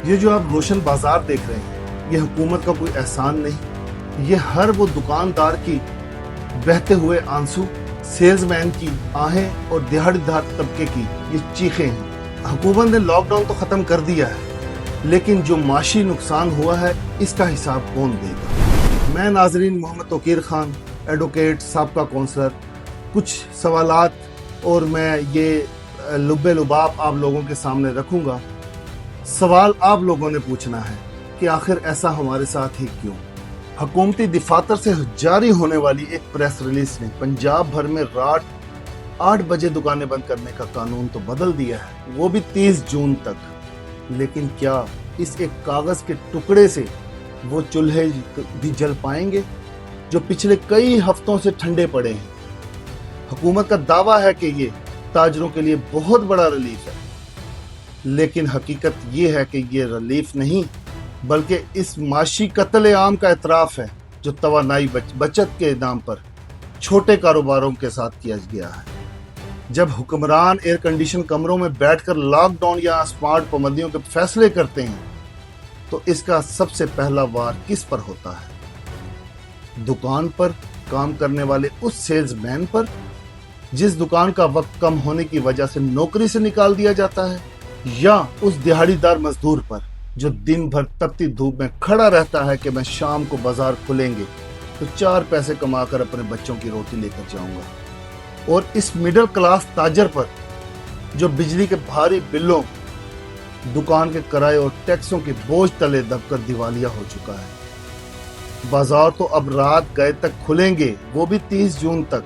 یہ جو آپ روشن بازار دیکھ رہے ہیں، یہ حکومت کا کوئی احسان نہیں، یہ ہر وہ دکاندار کی بہتے ہوئے آنسو، سیلز مین کی آہیں اور دہاڑی دار طبقے کی یہ چیخیں ہیں۔ حکومت نے لاک ڈاؤن تو ختم کر دیا ہے، لیکن جو معاشی نقصان ہوا ہے اس کا حساب کون دے گا؟ میں ناظرین محمد توقیر خان، ایڈوکیٹ، سابقہ کونسلر، کچھ سوالات اور میں یہ لب لباب آپ لوگوں کے سامنے رکھوں گا۔ سوال آپ لوگوں نے پوچھنا ہے کہ آخر ایسا ہمارے ساتھ ہی کیوں؟ حکومتی دفاتر سے جاری ہونے والی ایک پریس ریلیز نے پنجاب بھر میں رات 8 بجے دکانیں بند کرنے کا قانون تو بدل دیا ہے، وہ بھی 30 جون تک۔ لیکن کیا اس ایک کاغذ کے ٹکڑے سے وہ چولہے بھی جل پائیں گے جو پچھلے کئی ہفتوں سے ٹھنڈے پڑے ہیں؟ حکومت کا دعویٰ ہے کہ یہ تاجروں کے لیے بہت بڑا ریلیف ہے، لیکن حقیقت یہ ہے کہ یہ ریلیف نہیں بلکہ اس معاشی قتل عام کا اعتراف ہے جو توانائی بچت کے نام پر چھوٹے کاروباروں کے ساتھ کیا گیا ہے۔ جب حکمران ایئر کنڈیشن کمروں میں بیٹھ کر لاک ڈاؤن یا اسمارٹ پابندیوں کے فیصلے کرتے ہیں تو اس کا سب سے پہلا وار کس پر ہوتا ہے؟ دکان پر کام کرنے والے اس سیلز مین پر جس دکان کا وقت کم ہونے کی وجہ سے نوکری سے نکال دیا جاتا ہے، یا اس دہاڑی دار مزدور پر جو دن بھر تپتی دھوپ میں کھڑا رہتا ہے کہ میں شام کو بازار کھلیں گے تو 4 پیسے کما کر اپنے بچوں کی روٹی لے کر جاؤں گا؟ اور اس مڈل کلاس تاجر پر جو بجلی کے بھاری بلوں، دکان کے کرائے اور ٹیکسوں کے بوجھ تلے دب کر دیوالیہ ہو چکا ہے۔ بازار تو اب رات گئے تک کھلیں گے، وہ بھی 30 جون تک،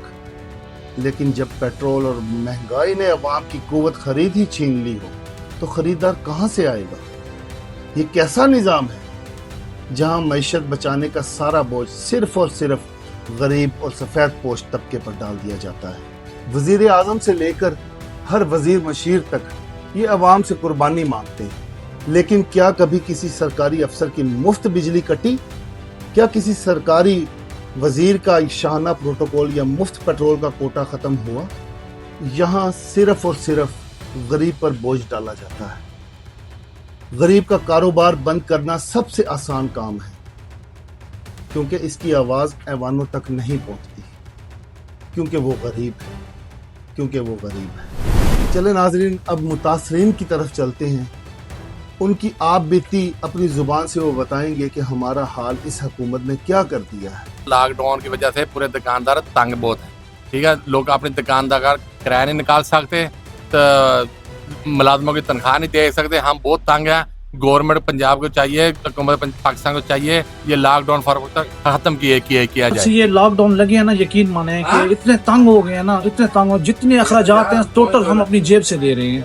لیکن جب پیٹرول اور مہنگائی نے عوام کی قوت خرید ہی چھین لی ہو تو خریدار کہاں سے آئے گا؟ یہ کیسا نظام ہے جہاں معیشت بچانے کا سارا بوجھ صرف اور صرف غریب اور سفید پوش طبقے پر ڈال دیا جاتا ہے؟ وزیر اعظم سے لے کر ہر وزیر مشیر تک یہ عوام سے قربانی مانگتے ہیں، لیکن کیا کبھی کسی سرکاری افسر کی مفت بجلی کٹی؟ کیا کسی سرکاری وزیر کا شاہانہ پروٹوکول یا مفت پیٹرول کا کوٹا ختم ہوا؟ یہاں صرف اور صرف غریب پر بوجھ ڈالا جاتا ہے۔ غریب کا کاروبار بند کرنا سب سے آسان کام ہے، کیونکہ اس کی آواز ایوانوں تک نہیں پہنچتی، کیونکہ وہ غریب ہے۔ چلے ناظرین، اب متاثرین کی طرف چلتے ہیں۔ ان کی آپ بیتی اپنی زبان سے وہ بتائیں گے کہ ہمارا حال اس حکومت نے کیا کر دیا ہے۔ لاک ڈاؤن کی وجہ سے پورے دکاندار تنگ بہت ہیں، ٹھیک ہے، لوگ اپنی دکاندار کرایہ نہیں نکال سکتے، تو ملازموں کی تنخواہ نہیں دے سکتے، ہم بہت تنگ ہیں۔ گورنمنٹ پنجاب کو چاہیے، حکومت پاکستان کو چاہیے یہ لاک ڈاؤن فوراً تک ختم کیا جائے۔ یہ لاک ڈاؤن لگے ہیں نا، یقین مانیں کہ اتنے تنگ ہو گئے ہیں نا، اتنے تنگ ہو، جتنے اخراجات ہیں ٹوٹل ہم اپنی جیب سے دے رہے ہیں۔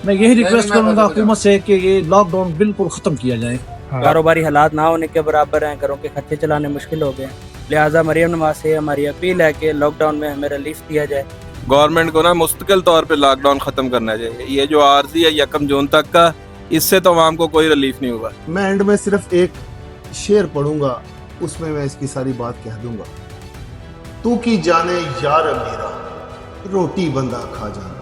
میں یہی ریکویسٹ کروں گا حکومت سے کہ یہ لاک ڈاؤن بالکل ختم کیا جائے۔ کاروباری حالات نہ ہونے کے برابر ہیں، گھروں کے خرچے چلانے مشکل ہو گئے ہیں، لہٰذا مریم نواز سے ہماری اپیل ہے کہ لاک ڈاؤن میں ہمیں ریلیف دیا جائے۔ گورنمنٹ کو نا مستقل طور پہ لاک ڈاؤن ختم کرنا چاہیے۔ یہ جو عارضی ہے 1 جون تک کا، اس سے تو عوام کو کوئی ریلیف نہیں ہوگا۔ میں اینڈ میں صرف ایک شعر پڑھوں گا، اس میں اس کی ساری بات کہہ دوں گا۔ تو کی جانے یار میرا، روٹی بندہ کھا جانا۔